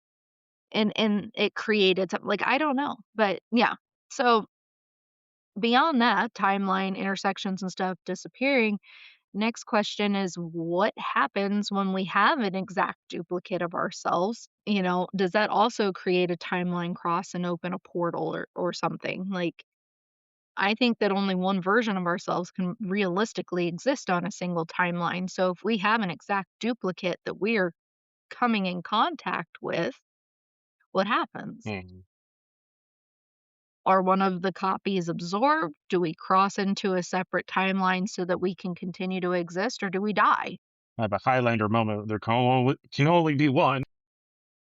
and it created something like, I don't know, but yeah. So, beyond that, timeline, intersections and stuff disappearing, next question is what happens when we have an exact duplicate of ourselves? Does that also create a timeline cross and open a portal or something? Like, I think that only one version of ourselves can realistically exist on a single timeline. So if we have an exact duplicate that we're coming in contact with, what happens? Hmm, Are one of the copies absorbed? Do we cross into a separate timeline so that we can continue to exist, or do we die? I have a Highlander moment. There can only be one.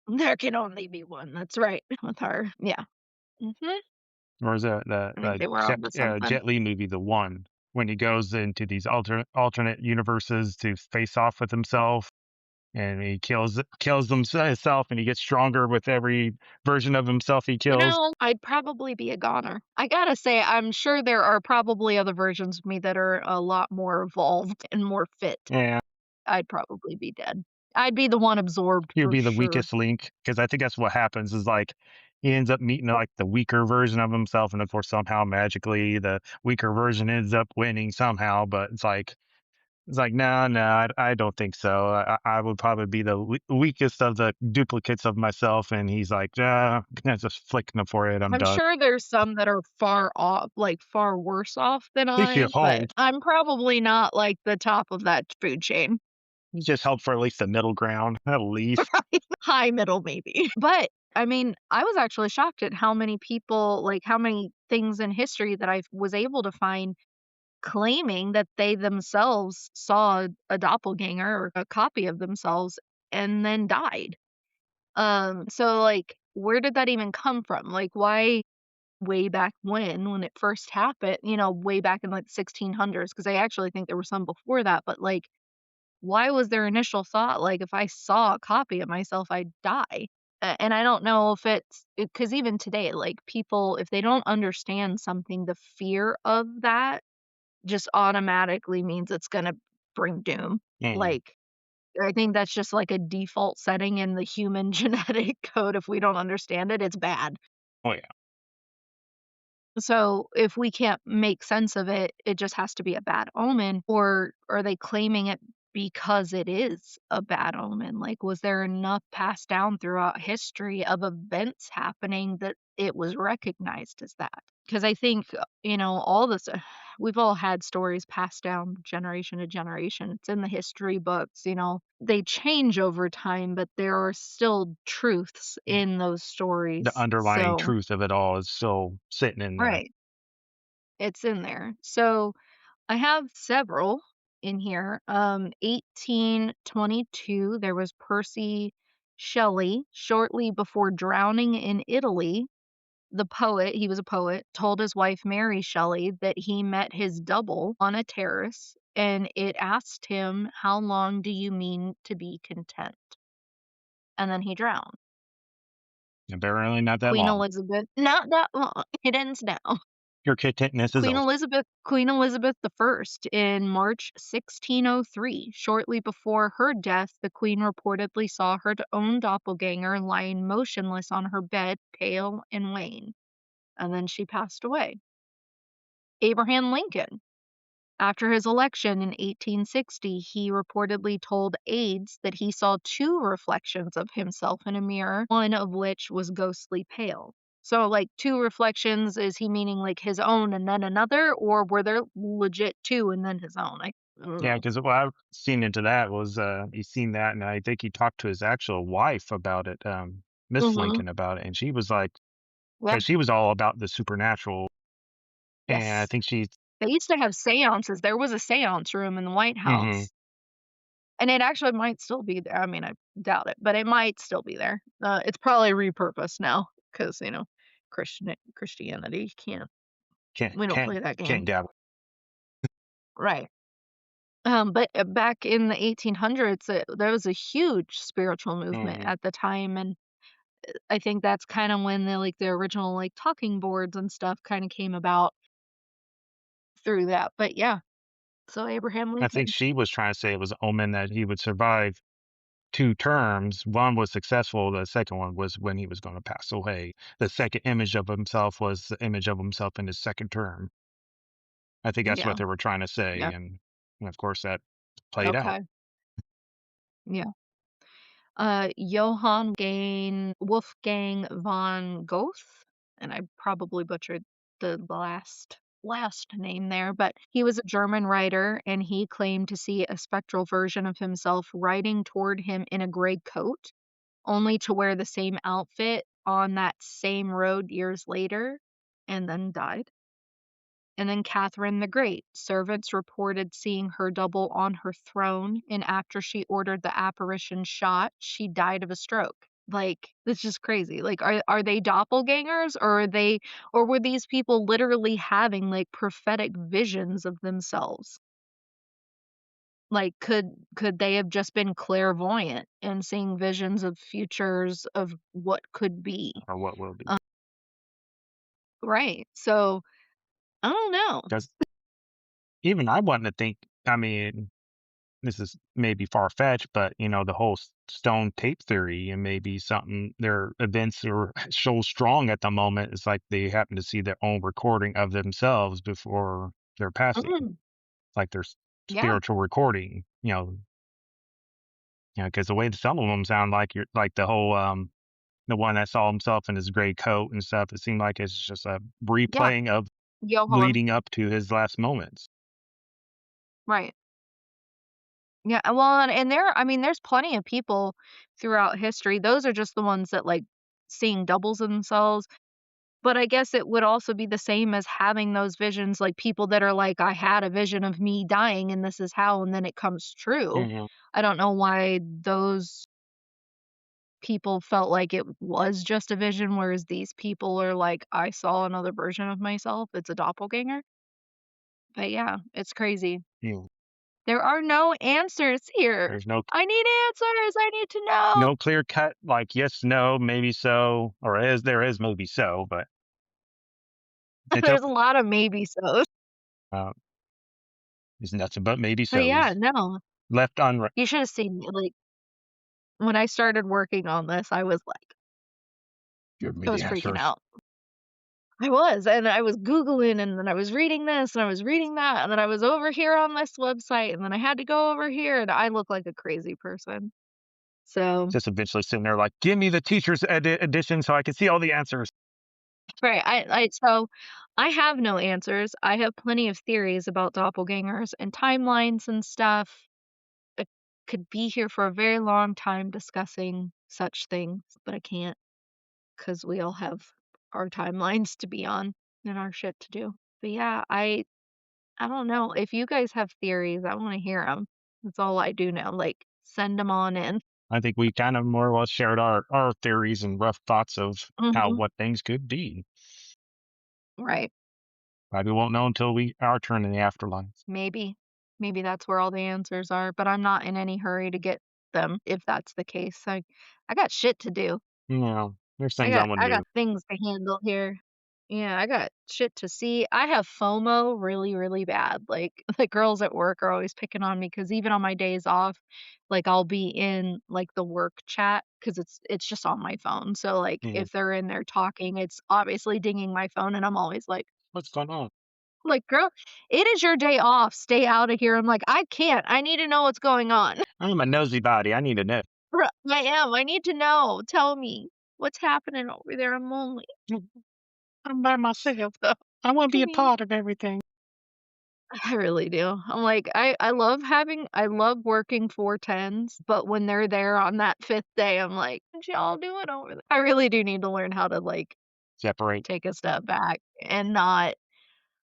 There can only be one. That's right. With her. Yeah. Or is that I think they were onto something. Jet Li movie, The One, when he goes into these alternate universes to face off with himself? and he kills himself, and he gets stronger with every version of himself he You kills. know, I'd probably be a goner. I gotta say, I'm sure there are probably other versions of me that are a lot more evolved and more fit. Yeah, I'd probably be dead. I'd be the one absorbed he'd for be the sure. weakest link because I think that's what happens is like he ends up meeting like the weaker version of himself, and of course somehow magically the weaker version ends up winning somehow. But it's like, no, no, I don't think so. I would probably be the weakest of the duplicates of myself. And he's like, just flicking the forehead. I'm I'm done. sure there's some that are far off, like far worse off than At least you I, but hope. I'm probably not like the top of that food chain. You just hope for at least the middle ground, at least. High middle maybe. But I mean, I was actually shocked at how many people, like how many things in history that I was able to find claiming that they themselves saw a doppelganger or a copy of themselves and then died. So like where did that even come from? Like why way back when it first happened, way back in like 1600s because I actually think there were some before that, but like why was their initial thought like if I saw a copy of myself I'd die? And I don't know if it's because even today like people if they don't understand something the fear of that just automatically means it's gonna bring doom. Mm. Like, I think that's just like a default setting in the human genetic code. If we don't understand it, it's bad. Oh, yeah. So if we can't make sense of it, it just has to be a bad omen. Or are they claiming it because it is a bad omen? Like, was there enough passed down throughout history of events happening that it was recognized as that? Because I think, all this, we've all had stories passed down generation to generation. It's in the history books, they change over time, but there are still truths Mm. in those The stories. underlying So, truth of it all is still sitting in there. right. It's in there. So I have several in here. 1822, there was Percy Shelley. Shortly before drowning in Italy, the poet, he was a poet, told his wife Mary Shelley that he met his double on a terrace and it asked him, "How long do you mean to be content?" And then he drowned. Apparently not that Queen long. Elizabeth, not that long. It ends now. Your contentness is over. Queen Elizabeth I in March 1603. Shortly before her death, the queen reportedly saw her own doppelganger lying motionless on her bed, pale and wan, and then she passed away. Abraham Lincoln. After his election in 1860, he reportedly told aides that he saw two reflections of himself in a mirror, one of which was ghostly pale. So, like, two reflections, is he meaning like his own and then another, or were there legit two and then his own? I don't Yeah, know. because what I've seen into that was he's seen that, and I think he talked to his actual wife about it, Miss Hmm. Lincoln about it, and she was like, Yeah. because she was all about the supernatural, and I Yes. think she's. They used to have seances. There was a seance room in the White Hmm. House. And it actually might still be there. I mean, I doubt it, but it might still be there. It's probably repurposed now because Christianity can't. Can't We don't can't play that can't game, doubt right? But back in the 1800s, there was a huge spiritual it. movement Mhm. at the time, and I think that's kind of when the original like talking boards and stuff kind of came about through that. But yeah, so Abraham I think Lincoln. she was trying to say it was omen that he would survive 2 terms. One was successful, the second one was when he was gonna pass away. The second image of himself was the image of himself in his second term. I think that's what Yeah. they were trying to say, Yeah. and of course that played out. Okay. Yeah. Johann Wolfgang von Goethe, and I probably butchered the last name there, but he was a German writer and he claimed to see a spectral version of himself riding toward him in a gray coat, only to wear the same outfit on that same road years later, and then died. And then Catherine the Great. Servants reported seeing her double on her throne, and after she ordered the apparition shot, she died of a stroke. Like, it's just crazy. Like, are they doppelgangers, or were these people literally having like prophetic visions of themselves? Like, could they have just been clairvoyant and seeing visions of futures of what could be? or what will be. Uh, right. So, I don't know. Because even I want to think, I mean, this is maybe far fetched, but the whole stone tape theory and maybe something their events are so strong at the moment. It's like they happen to see their own recording of themselves before their passing, Mm, like their yeah, spiritual recording. Because the way that some of them sound like you're like the whole the one that saw himself in his gray coat and stuff. It seemed like it's just a yeah, replaying of Johann, leading up to his last moments. right. Yeah, well, and there I mean, there's plenty of people throughout history. Those are just the ones that, like, seeing doubles of themselves. But I guess it would also be the same as having those visions, like, people that are like, "I had a vision of me dying, and this is how," and then it comes true. Hmm. I don't know why those people felt like it was just a vision, whereas these people are like, "I saw another version of myself. It's a doppelganger." But yeah, it's crazy. You know, There are no answers here. there's no I need answers. I need to know. no clear cut like yes, no, maybe so, or is there is maybe so, but it's There's up. a lot of maybe so's. Uh, it's nothing but maybe But yeah, so's no. left unread. You should have seen me, like, when I started working on this, I was like Give me I the was freaking answers. out. I was, and I was Googling, and then I was reading this, and I was reading that, and then I was over here on this website, and then I had to go over here, and I look like a crazy person. So, Just eventually sitting there like, give me the teacher's edition so I can see all the answers. right, so I have no answers. I have plenty of theories about doppelgangers and timelines and stuff. I could be here for a very long time discussing such things, but I can't because we all have our timelines to be on and our shit to do. But yeah, I don't know. If you guys have theories, I wanna hear hear them. That's all I do now, like, send them on in. I think we kind of more or less shared our theories and rough thoughts of how Mhm. what things could be. Right. Probably won't know until our turn in the afterlife. Maybe. Maybe that's where all the answers are, but I'm not in any hurry to get them if that's the case. I got shit to do. There's things I want I to do. got things to handle here. Yeah, I got shit to see. I have FOMO really, really bad. Like the girls at work are always picking on me because even on my days off, like I'll be in like the work chat because it's just on my phone. So like Mhm. if they're in there talking, it's obviously dinging my phone, and I'm always What's going on? like, girl, it is your day off. Stay out of here. I'm like, I can't. I need to know what's going on. I'm a nosy body. I need to know. Bruh, I am. I need to know. Tell me what's happening over there. I'm lonely. I'm by myself. So, I want to I be a mean, part of everything. I really do. I'm like, I love working 4 10s, but when they're there on that fifth day, I'm like, what y'all doing over there? I really do need to learn how to like Separate. take a step back and not,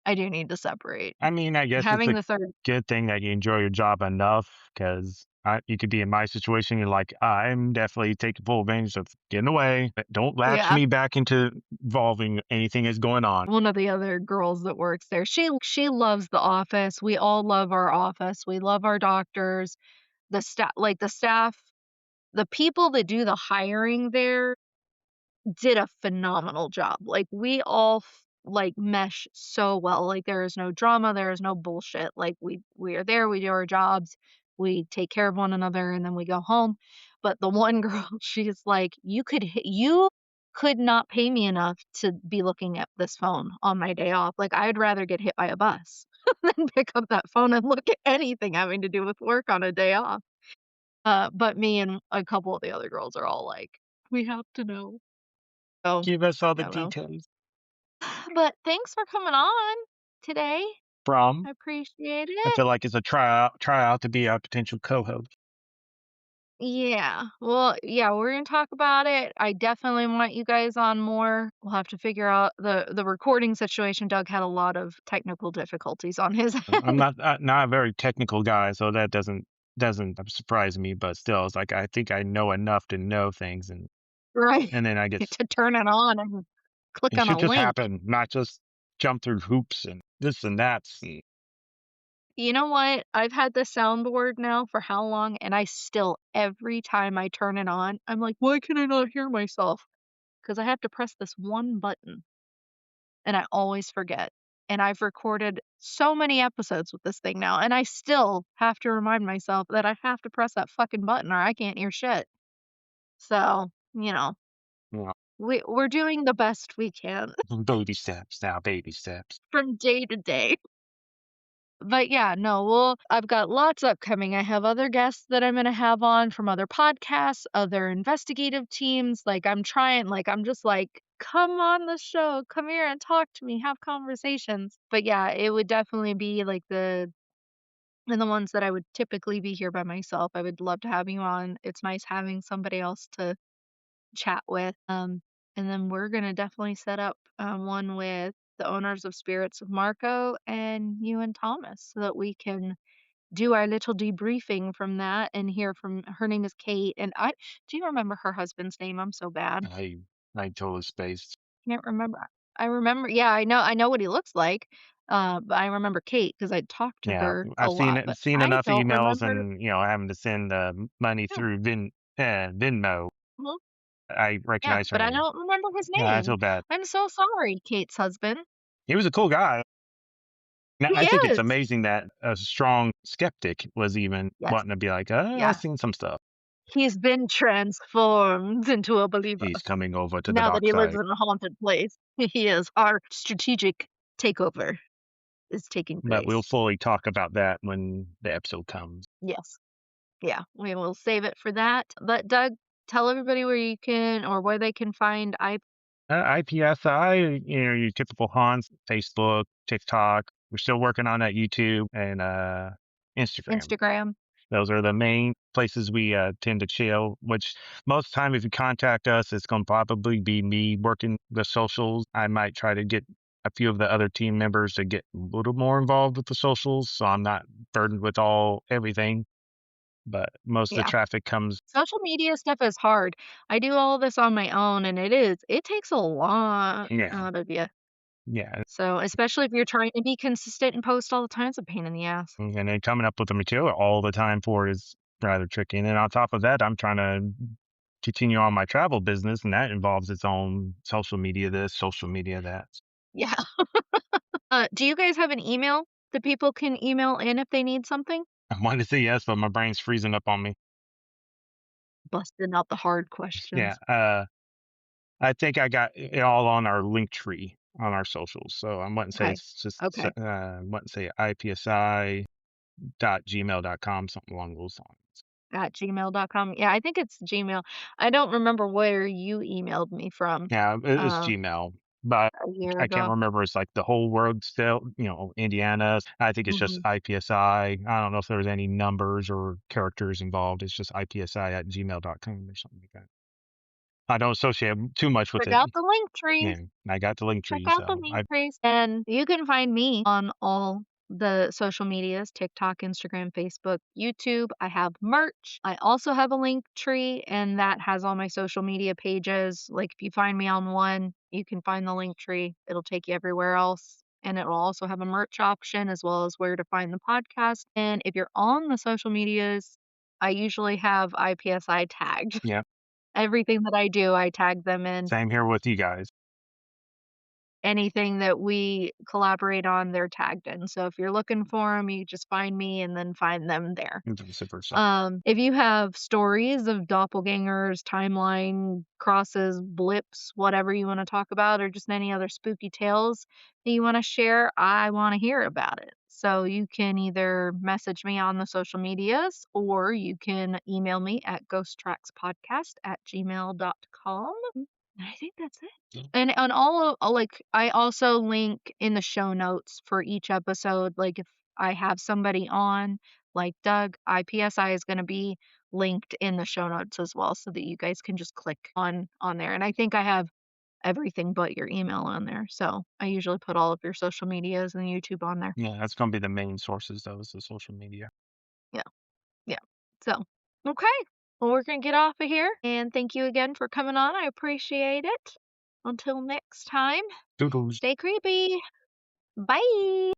I do need to separate. I mean, I guess it's Having a the third, good thing that you enjoy your job enough because you could be in my situation. You're like, I'm definitely taking full advantage of getting away. But don't latch yeah. me back into involving anything that's going on. One of the other girls that works there, she loves the office. We all love our office. We love our doctors, the staff, the people that do the hiring there did a phenomenal job. Like, we all like, mesh so well. Like, there is no drama, there is no bullshit. Like, we are there, we do our jobs, we take care of one another, and then we go home. But the one girl, she's like, you could not pay me enough to be looking at this phone on my day off. Like, I'd rather get hit by a bus than pick up that phone and look at anything having to do with work on a day off. But me and a couple of the other girls are all like, "We have to know." So, Give us all I the don't know. details But thanks for coming on today. from. I appreciate I it. feel like it's a tryout to be a potential co-host. Yeah. Well, yeah, we're gonna talk about it. I definitely want you guys on more. We'll have to figure out the recording situation. Doug had a lot of technical difficulties on his I'm end. not a very technical guy, so that doesn't surprise me. But still, it's like I think I know enough to know things, Right. and then I get To turn it on and click and on shit a just link. happen, not just jump through hoops and this and that. You know what? I've had this soundboard now for how long, and I still, every time I turn it on, I'm like, "Why can I not hear myself?" Because I have to press this one button, and I always forget. And I've recorded so many episodes with this thing now, and I still have to remind myself that I have to press that fucking button or I can't hear shit. So, You we're doing the best we can baby steps now, baby steps. from day to day. But yeah, no, I've got lots upcoming. I have other guests that I'm gonna have on from other podcasts, other investigative teams. Like I'm just like, come on the show, come here and talk to me, have conversations. But yeah, it would definitely be like the ones that I would typically be here by myself. I would love to have you on. It's nice having somebody else to chat with. And then we're gonna definitely set up one with the owners of Spirits of Marco and you and Thomas so that we can do our little debriefing from that and hear from her name is Kate. And I do you remember her husband's name? I'm so bad. I I totally spaced. Can't remember. I remember, yeah, I know what he looks like. But I remember Kate because I talked to Yeah, her a I've lot, but seen I enough don't emails remember. and, having to send, money Yeah, through Venmo. mhm, I yeah, recognize her but I name. don't remember his Yeah, I name. feel bad. I'm so sorry, Kate's husband. He was a cool guy. Now, He I think it's is. amazing that a strong skeptic was even Yes. wanting to be like, I've Yeah. seen some stuff. He's been transformed into a believer He's coming over to the now that dark he lives side. in a haunted place. He is. Our strategic takeover is taking But we'll place. fully talk about that when the episode comes. Yes. Yeah, we will save it for that. But Doug, tell everybody where you can or where they can find I-PSI, your typical haunts, Facebook, TikTok. We're still working on that YouTube and Instagram. Instagram. Those are the main places we tend to chill, which most time if you contact us, it's going to probably be me working the socials. I might try to get a few of the other team members to get a little more involved with the socials so I'm not burdened with everything. But most of the Yeah. traffic comes, Social media stuff is hard. I do all this on my own and it takes a lot yeah, out of you. yeah. So, especially if you're trying to be consistent and post all the time, it's a pain in the ass. And then coming up with the material all the time for it is rather tricky. And then on top of that, I'm trying to continue on my travel business, and that involves its own social media this, social media that. Yeah. Do you guys have an email that people can email in if they need something? I wanted to say yes, but my brain's freezing up on me. Busting out the hard Yeah, questions. I think I got it all on our link tree on our socials. So I wouldn't say Okay. it's just, Okay. I wouldn't say IPSI.gmail.com, something along those lines. At gmail.com. Yeah, I think it's Gmail. I don't remember where you emailed me from Yeah, it's Gmail, but a year I can't ago. remember. It's like the whole world still, Indiana. I think it's just Mhm. IPSI. I don't know if there's any numbers or characters involved. It's just IPSI at gmail.com or something like that. I don't associate too much with Check it. out the link Yeah, trees. I got the link Check tree, out the so link I trees. And you can find me on all the social medias, TikTok, Instagram, Facebook, YouTube. I have merch. I also have a link tree, and that has all my social media pages. Like if you find me on one, you can find the link tree. It'll take you everywhere else. And it will also have a merch option as well as where to find the podcast. And if you're on the social medias, I usually have IPSI tagged. yeah, Everything that I do, I tag them in. same here with you guys. Anything that we collaborate on, they're tagged in. So if you're looking for them, you just find me and then find them there. And vice versa. If you have stories of doppelgangers, timeline crosses, blips, whatever you want to talk about, or just any other spooky tales that you want to share, I want to hear about it. So you can either message me on the social medias or you can email me at ghosttrackspodcast@gmail.com. I think that's it. And on all of like, I also link in the show notes for each episode, like, if I have somebody on, like Doug, IPSI is gonna be linked in the show notes as well so that you guys can just click on there, and I think I have everything but your email on there, so I usually put all of your social medias and YouTube on there. Yeah, that's gonna be the main sources though, is the social media. Yeah, yeah. So, okay. Well, we're gonna get off of here, and thank you again for coming on, I appreciate it. Until next time, Doodles. stay creepy. Bye.